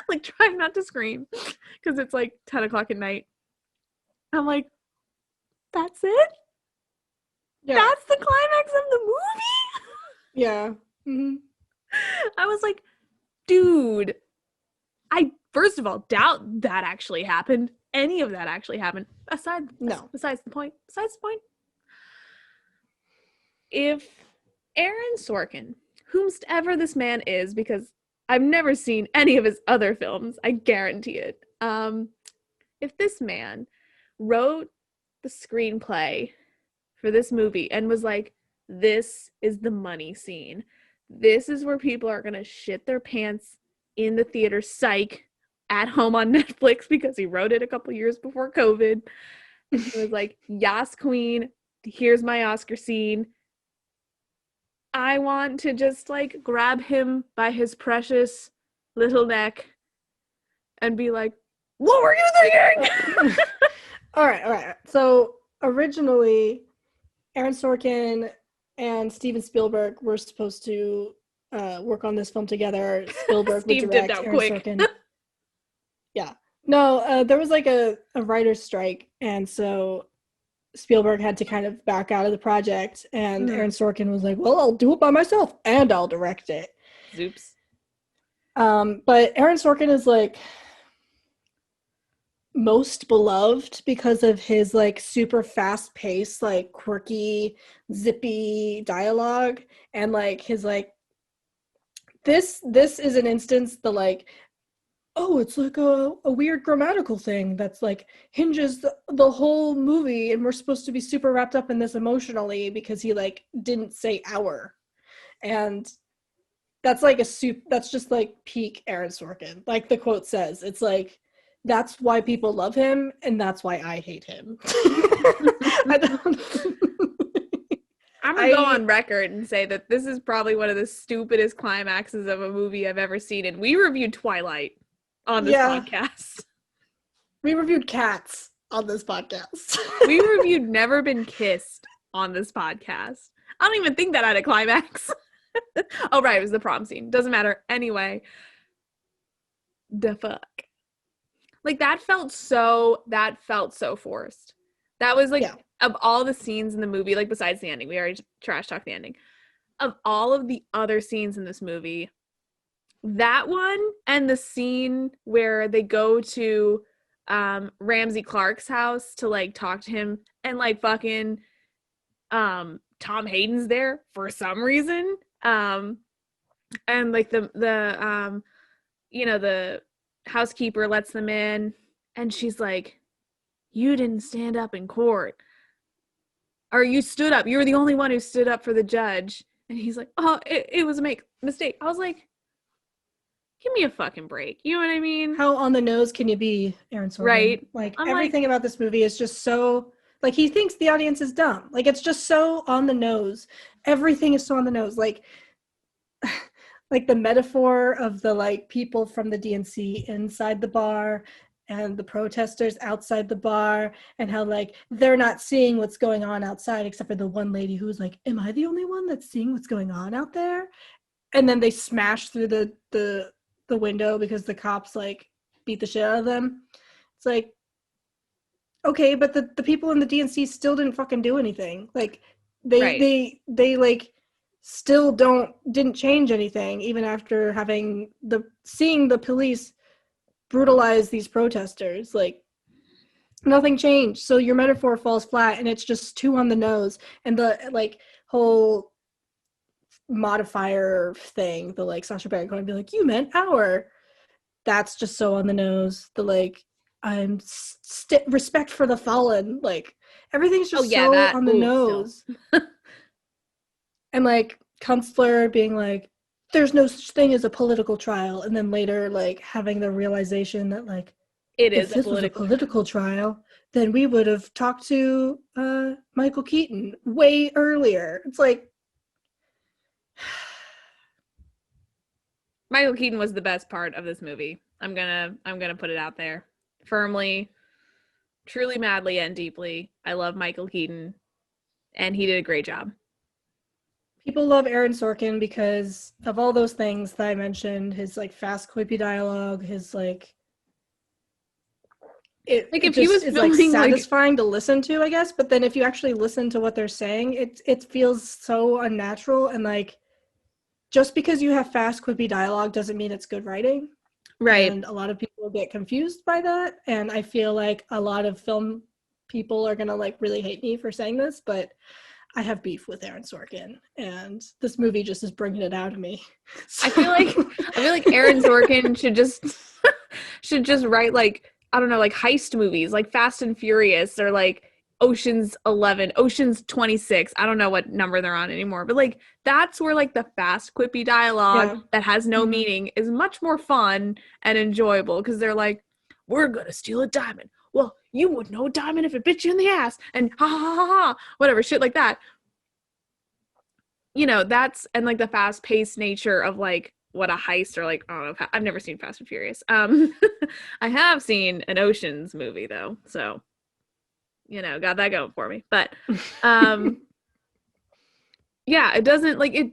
S2: like trying not to scream because it's like 10 o'clock at night. I'm like, that's it? Yeah. That's the climax of the movie?
S1: Yeah. Mm-hmm.
S2: I was like, dude, I first of all doubt that actually happened. Any of that actually happened. Besides the point. If Aaron Sorkin, whomsoever this man is, because I've never seen any of his other films, I guarantee it. If this man wrote the screenplay for this movie and was like, this is the money scene. This is where people are going to shit their pants in the theater, psych, at home on Netflix, because he wrote it a couple years before COVID. And he was like, Yas Queen, here's my Oscar scene. I want to just like grab him by his precious little neck and be like, what were you thinking?
S1: All right. So originally, Aaron Sorkin and Steven Spielberg were supposed to work on this film together. Spielberg would direct, Aaron Sorkin. Yeah. No, there was like a writer's strike, and so Spielberg had to kind of back out of the project, and Aaron Sorkin was like, well, I'll do it by myself, and I'll direct it.
S2: Oops.
S1: But Aaron Sorkin is like most beloved because of his like super fast paced, like quirky, zippy dialogue, and like his like this is an instance the like, oh, it's like a weird grammatical thing that's like hinges the whole movie, and we're supposed to be super wrapped up in this emotionally because he like didn't say our. And that's like that's just like peak Aaron Sorkin. Like the quote says, it's like, that's why people love him, and that's why I hate him.
S2: I'm going to go on record and say that this is probably one of the stupidest climaxes of a movie I've ever seen, and we reviewed Twilight on this podcast.
S1: We reviewed Cats on this podcast.
S2: We reviewed Never Been Kissed on this podcast. I don't even think that had a climax. Oh, right. It was the prom scene. Doesn't matter. Anyway, the fuck. Like that felt so forced. That was like, of all the scenes in the movie, like besides the ending, we already trash talked the ending. Of all of the other scenes in this movie, that one and the scene where they go to Ramsey Clark's house to like talk to him, and like fucking Tom Hayden's there for some reason. And like the you know, the housekeeper lets them in and she's like, you didn't stand up in court. Or you stood up. You were the only one who stood up for the judge. And he's like, oh, it was a mistake. I was like, give me a fucking break. You know what I mean?
S1: How on the nose can you be, Aaron Sorkin?
S2: Right.
S1: Like, everything about this movie is just so, like, he thinks the audience is dumb. Like, it's just so on the nose. Everything is so on the nose. Like the metaphor of the, like, people from the DNC inside the bar and the protesters outside the bar, and how, like, they're not seeing what's going on outside except for the one lady who's like, am I the only one that's seeing what's going on out there? And then they smash through the window because the cops like beat the shit out of them. It's like, okay, but the people in the DNC still didn't fucking do anything. Like they like still didn't change anything even after seeing the police brutalize these protesters. Like nothing changed. So your metaphor falls flat and it's just too on the nose. And the like whole modifier thing, the like Sacha Baron Cohen be like, you meant our, that's just so on the nose. The like, I'm respect for the fallen, like everything's just on the nose. And like Kunstler being like, there's no such thing as a political trial, and then later like having the realization that like, if this was a political trial, then we would have talked to Michael Keaton way earlier. It's like,
S2: Michael Keaton was the best part of this movie. I'm gonna put it out there firmly, truly, madly, and deeply. I love Michael Keaton, and he did a great job.
S1: People love Aaron Sorkin because of all those things that I mentioned. His like fast, quippy dialogue. His like, it like if he was filming, like satisfying to listen to, I guess. But then if you actually listen to what they're saying, it feels so unnatural, and like, just because you have fast, quippy dialogue doesn't mean it's good writing.
S2: Right.
S1: And a lot of people get confused by that. And I feel like a lot of film people are going to like really hate me for saying this, but I have beef with Aaron Sorkin, and this movie just is bringing it out of me.
S2: So. I feel like Aaron Sorkin should just write like, I don't know, like heist movies, like Fast and Furious, or like Ocean's 11, Ocean's 26. I don't know what number they're on anymore, but like that's where like the fast, quippy dialogue that has no meaning is much more fun and enjoyable, because they're like, we're gonna steal a diamond. Well, you wouldn't know a diamond if it bit you in the ass, and ha ha ha ha, whatever shit like that. You know, that's, and like the fast paced nature of like what a heist, or like, I don't know, I've never seen Fast and Furious. I have seen an Ocean's movie though, so you know, got that going for me. But yeah, it doesn't like it.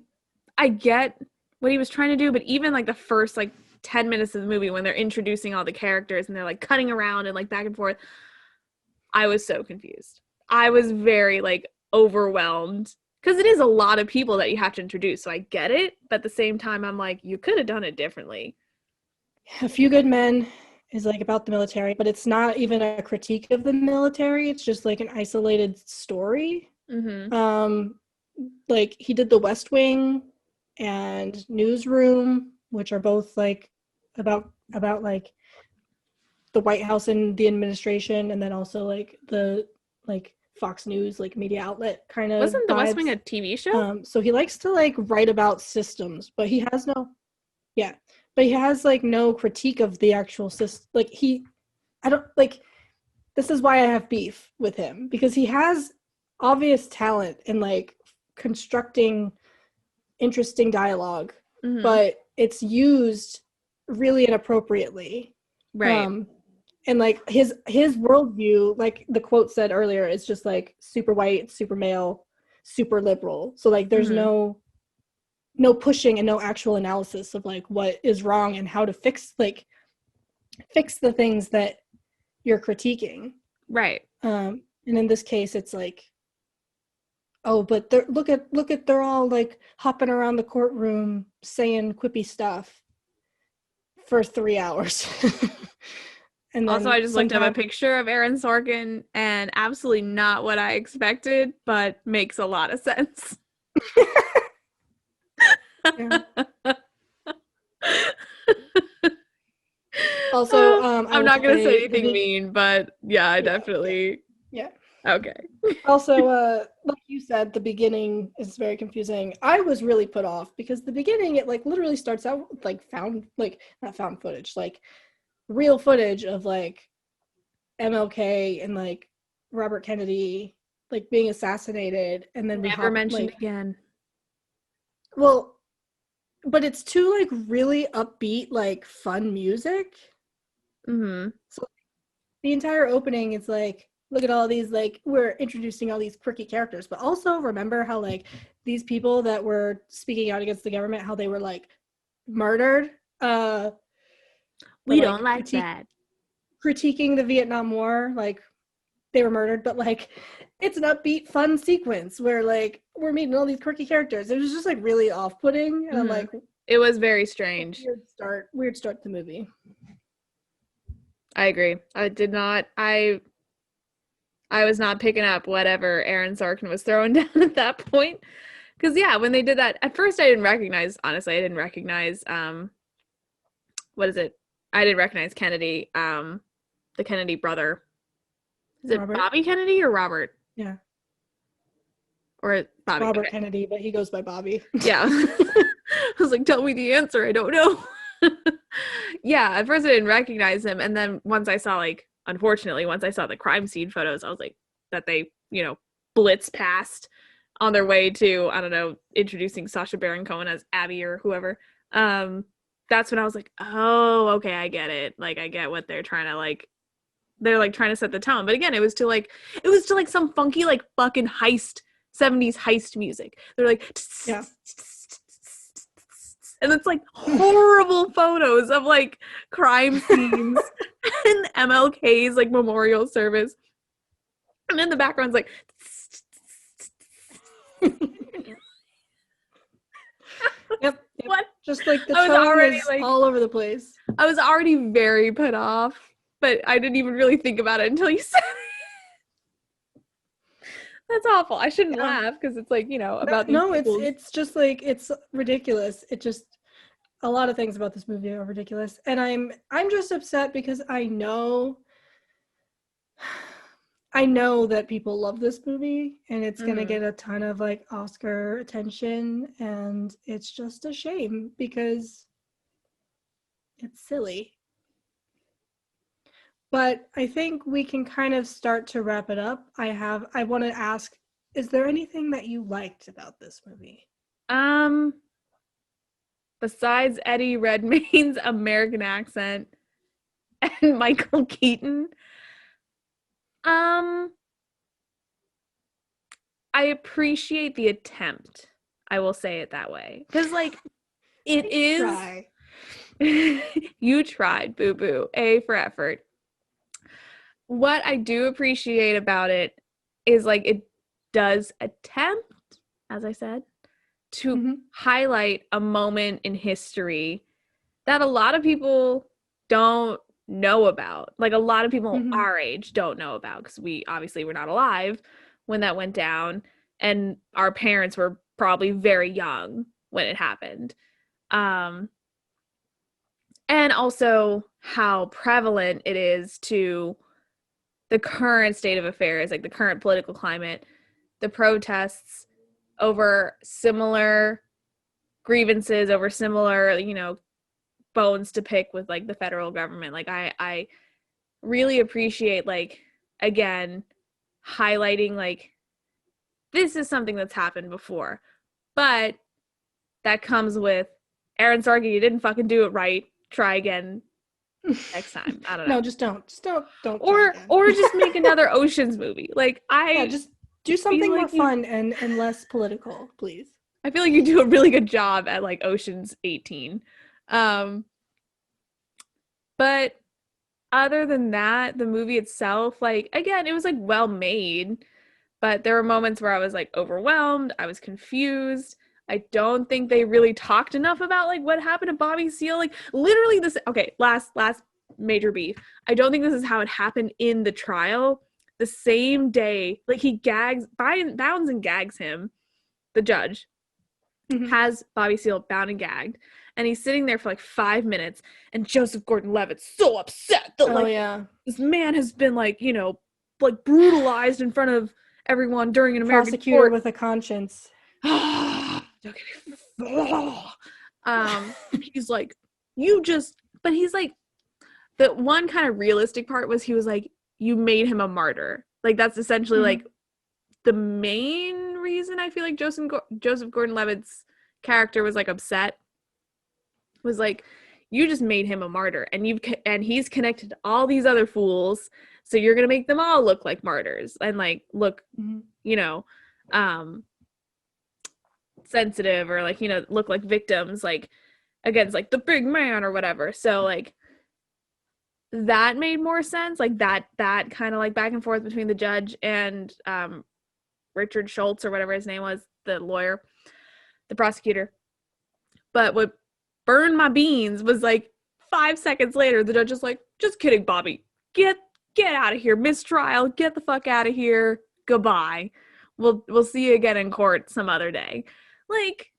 S2: I get what he was trying to do, but even like the first like 10 minutes of the movie when they're introducing all the characters and they're like cutting around and like back and forth, I was so confused. I was very like overwhelmed, because it is a lot of people that you have to introduce. So I get it, but at the same time, I'm like, you could have done it differently.
S1: A Few Good Men is like about the military, but it's not even a critique of the military. It's just like an isolated story.
S2: Mm-hmm.
S1: Like he did The West Wing and Newsroom, which are both like about like the White House and the administration, and then also like the like Fox News like media outlet kind of.
S2: Wasn't The West Wing a TV show?
S1: So he likes to like write about systems, but he has no but he has like no critique of the actual system. Like I don't like, this is why I have beef with him, because he has obvious talent in like constructing interesting dialogue, but it's used really inappropriately.
S2: Right.
S1: And like his worldview, like the quote said earlier, is just like super white, super male, super liberal. So like there's no no pushing and no actual analysis of like what is wrong and how to fix the things that you're critiquing.
S2: Right.
S1: And in this case, it's like, oh, but look at they're all like hopping around the courtroom saying quippy stuff for 3 hours.
S2: And then also, I just looked up a picture of Aaron Sorkin, and absolutely not what I expected, but makes a lot of sense.
S1: Also,
S2: I'm not going to say anything mean, but yeah, I definitely.
S1: Yeah.
S2: Okay.
S1: Also, like you said, the beginning is very confusing. I was really put off because the beginning, it like literally starts out with like not found footage, like real footage of like MLK and like Robert Kennedy like being assassinated, and then
S2: never mentioned again.
S1: Well, but it's too like really upbeat, like fun music.
S2: Mm-hmm.
S1: So the entire opening is like, look at all these, like, we're introducing all these quirky characters, but also remember how like these people that were speaking out against the government, how they were like murdered.
S2: We don't like that.
S1: Critiquing the Vietnam War, like they were murdered, but like it's an upbeat, fun sequence where like we're meeting all these quirky characters. It was just like really off-putting, and I'm like,
S2: it was very strange.
S1: Weird start to the movie.
S2: I agree. I was not picking up whatever Aaron Sorkin was throwing down at that point. Because yeah, when they did that, at first I didn't recognize what is it? I didn't recognize Kennedy, the Kennedy brother. Is it Robert? Bobby Kennedy or Robert?
S1: Yeah.
S2: Or Bobby.
S1: Robert Kennedy, but he goes by Bobby.
S2: Yeah. I was like, tell me the answer. I don't know. Yeah, at first I didn't recognize him. And then once I saw the crime scene photos, I was like, that they, blitz past on their way to, I don't know, introducing Sacha Baron Cohen as Abby or whoever. That's when I was like, oh, okay, I get it. Like, I get what they're trying to like. They're like trying to set the tone. But again, it was to some funky, like fucking 70s heist music. They're like,
S1: yeah.
S2: And it's like horrible photos of like crime scenes and MLK's like memorial service. And in the background's like
S1: Yep.
S2: What?
S1: Just like the tone is like, all over the place.
S2: I was already very put off, but I didn't even really think about it until you said it. That's awful. I shouldn't laugh because it's like, about these people's...
S1: it's just like, it's ridiculous. It just, a lot of things about this movie are ridiculous. And I'm just upset because I know that people love this movie and it's going to get a ton of like Oscar attention, and it's just a shame because it's silly. But I think we can kind of start to wrap it up. I want to ask, is there anything that you liked about this movie?
S2: Besides Eddie Redmayne's American accent and Michael Keaton, I appreciate the attempt. I will say it that way. Because, like, it is...
S1: Try.
S2: You tried, boo-boo. A for effort. What I do appreciate about it is, like, it does attempt, as I said, to highlight a moment in history that a lot of people don't know about. Like, a lot of people our age don't know about, because we obviously were not alive when that went down, and our parents were probably very young when it happened. And also how prevalent it is to the current state of affairs, like the current political climate, the protests over similar grievances, over similar, bones to pick with like the federal government. Like I really appreciate, like, again, highlighting like this is something that's happened before, but that comes with Aaron Sorkin. You didn't fucking do it right. Try again next time. I don't know.
S1: No, just don't.
S2: Or just make another Ocean's movie. Like,
S1: just do something more fun and less political, please.
S2: I feel like you do a really good job at like Ocean's 18. Um, but other than that, the movie itself, like again, it was like well made, but there were moments where I was like overwhelmed, I was confused. I don't think they really talked enough about like what happened to Bobby Seale. Like literally this okay, last major beef. I don't think this is how it happened in the trial. The same day, like he bounds and gags him, the judge, has Bobby Seale bound and gagged, and he's sitting there for like 5 minutes, and Joseph Gordon-Levitt's so upset that this man has been like, you know, like brutalized in front of everyone during an American
S1: prosecutor court with a conscience.
S2: He's like, but he's like, the one kind of realistic part was he was like, you made him a martyr. Like that's essentially like the main reason I feel like Joseph Gordon-Levitt's character was like upset, was like, you just made him a martyr, and he's connected to all these other fools, so you're gonna make them all look like martyrs and like look, you know, sensitive, or like, you know, look like victims, like against like the big man or whatever. So like that made more sense, like that kind of like back and forth between the judge and Richard Schultz or whatever his name was, the lawyer, the prosecutor. But what burned my beans was like 5 seconds later, the judge is like, just kidding, Bobby. Get out of here. Mistrial. Get the fuck out of here. Goodbye. We'll see you again in court some other day. Like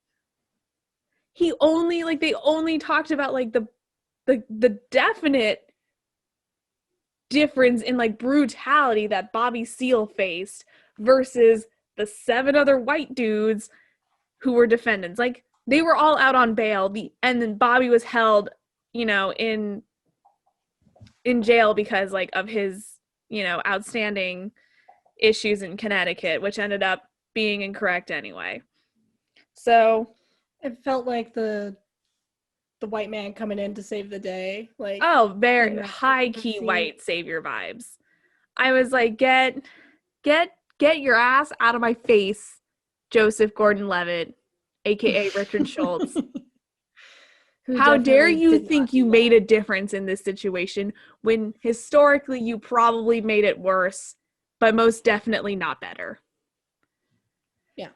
S2: they only talked about like the definite difference in like brutality that Bobby Seale faced versus the 7 other white dudes who were defendants. Like they were all out on bail, and then Bobby was held, you know, in jail because like of his, you know, outstanding issues in Connecticut, which ended up being incorrect anyway. So
S1: it felt like the white man coming in to save the day, like
S2: very high key white savior vibes. I was like, get your ass out of my face, Joseph Gordon-Levitt, aka Richard Schultz. How dare you think you made a difference in this situation when historically you probably made it worse, but most definitely not better.
S1: Yeah.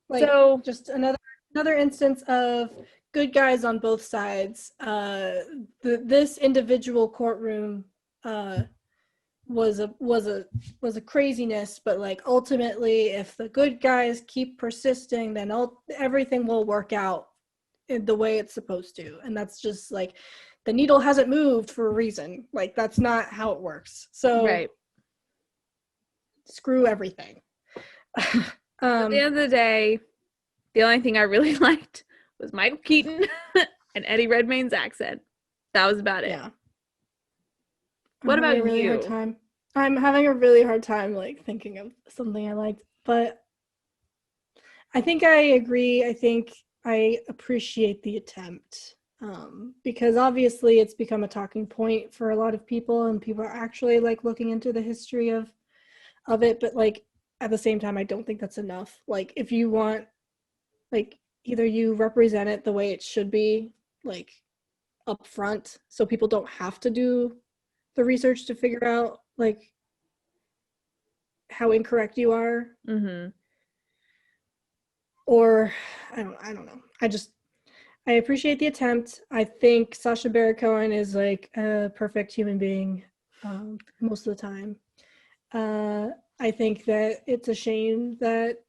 S1: Like, so just another instance of good guys on both sides. This individual courtroom was a craziness, but like ultimately, if the good guys keep persisting, then everything will work out in the way it's supposed to. And that's just like the needle hasn't moved for a reason. Like that's not how it works. So
S2: right.
S1: Screw everything.
S2: At the end of the day, the only thing I really liked was Michael Keaton and Eddie Redmayne's accent. That was about it.
S1: Yeah.
S2: What about
S1: really
S2: you?
S1: Hard time. I'm having a really hard time like thinking of something I liked, but I think I agree. I think I appreciate the attempt, because obviously it's become a talking point for a lot of people, and people are actually like looking into the history of it. But like at the same time, I don't think that's enough. Like if you want, like either you represent it the way it should be, like up front, so people don't have to do the research to figure out like how incorrect you are. Or I don't know. I appreciate the attempt. I think Sacha Baron Cohen is like a perfect human being most of the time. I think that it's a shame that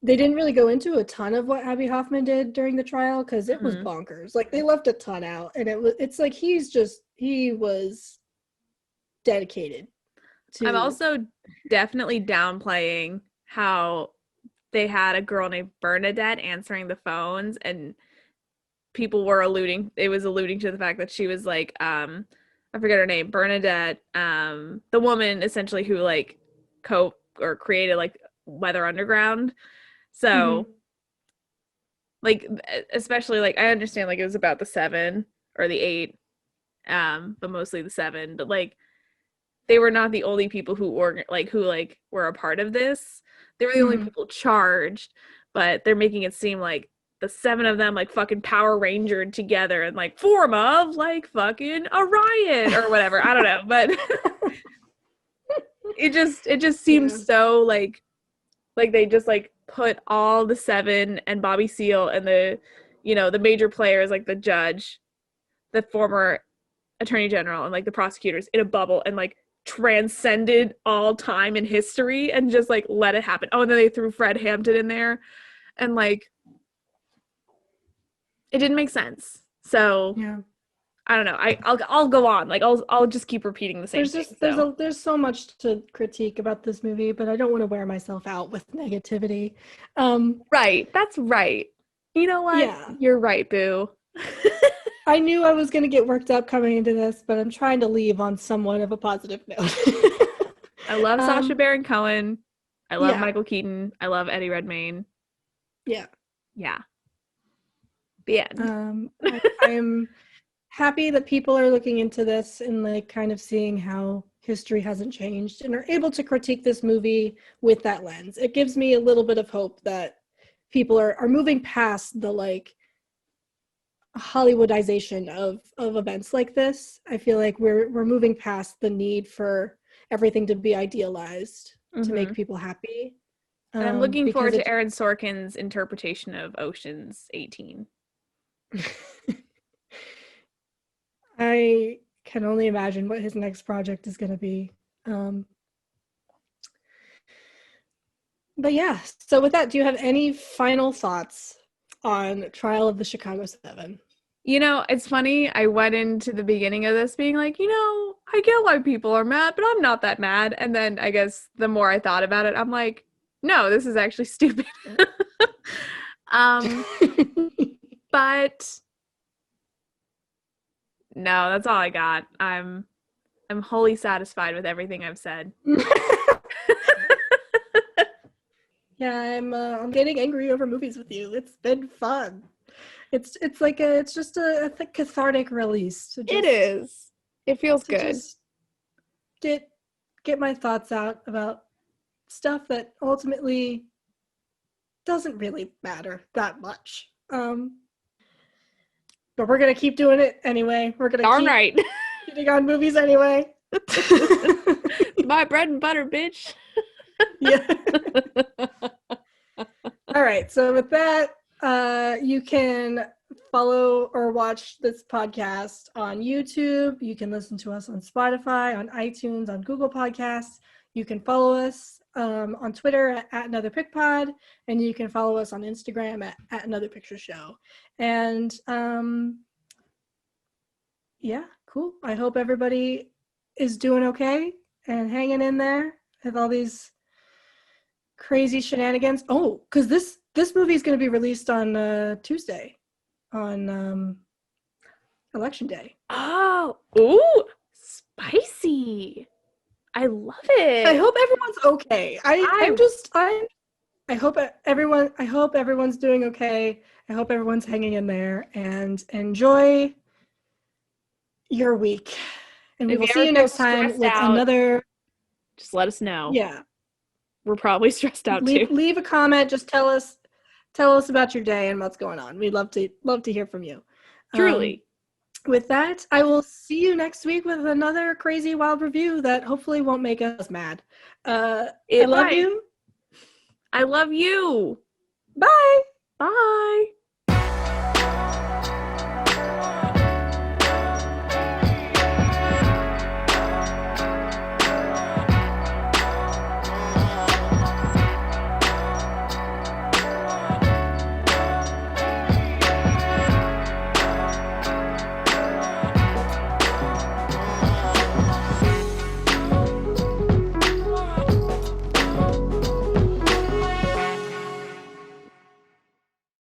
S1: they didn't really go into a ton of what Abbie Hoffman did during the trial, because it was bonkers. Like they left a ton out, and it's like he was dedicated to.
S2: I'm also definitely downplaying how they had a girl named Bernadette answering the phones, and people were alluding to the fact that she was like, I forget her name, Bernadette, the woman essentially who like created like Weather Underground. So like, especially like, I understand like it was about the 7 or the 8, but mostly the 7, but like they were not the only people who were a part of this. They were the only people charged, but they're making it seem like the 7 of them like fucking Power Rangered together and like form of like fucking a riot or whatever. I don't know, but it just seems so like they just like put all the 7 and Bobby Seale and the major players like the judge, the former attorney general, and like the prosecutors in a bubble and like transcended all time and history and just like let it happen. Oh, and then they threw Fred Hampton in there and like it didn't make sense. So yeah, I don't know. I'll go on. Like I'll just keep repeating the same thing.
S1: There's so much to critique about this movie, but I don't want to wear myself out with negativity.
S2: Right. That's right. You know what? Yeah. You're right, boo.
S1: I knew I was going to get worked up coming into this, but I'm trying to leave on somewhat of a positive note.
S2: I love Sacha Baron Cohen. I love Michael Keaton. I love Eddie Redmayne.
S1: Yeah.
S2: Yeah. The end.
S1: I am happy that people are looking into this and like kind of seeing how history hasn't changed and are able to critique this movie with that lens. It gives me a little bit of hope that people are moving past the like Hollywoodization of events like this. I feel like we're moving past the need for everything to be idealized to make people happy.
S2: And I'm looking forward to Aaron Sorkin's interpretation of Ocean's 18.
S1: I can only imagine what his next project is going to be. But yeah, so with that, do you have any final thoughts on Trial of the Chicago 7?
S2: It's funny. I went into the beginning of this being like, I get why people are mad, but I'm not that mad. And then I guess the more I thought about it, I'm like, no, this is actually stupid. But no, that's all I got. I'm wholly satisfied with everything I've said.
S1: Yeah, I'm getting angry over movies with you. It's been fun. It's just a cathartic release.
S2: It is. It feels good.
S1: Just get my thoughts out about stuff that ultimately doesn't really matter that much. But we're gonna keep doing it anyway. We're gonna keep hitting on movies anyway.
S2: My bread and butter, bitch.
S1: Yeah. All right. So with that, you can follow or watch this podcast on YouTube. You can listen to us on Spotify, on iTunes, on Google Podcasts. You can follow us on Twitter at AnotherPicPod, and you can follow us on Instagram at Another Picture Show. And yeah, cool. I hope everybody is doing okay and hanging in there with all these crazy shenanigans. Oh, because this movie is going to be released on Tuesday, on Election Day.
S2: Oh, ooh, spicy! I love it.
S1: I hope everyone's okay. I hope everyone's doing okay. I hope everyone's hanging in there and enjoy your week. And we will see you next time with another.
S2: Just let us know.
S1: Yeah.
S2: We're probably stressed out too.
S1: Leave a comment. Just tell us about your day and what's going on. We'd love to hear from you.
S2: Truly.
S1: With that, I will see you next week with another crazy wild review that hopefully won't make us mad. I love you.
S2: I love you.
S1: Bye.
S2: Bye.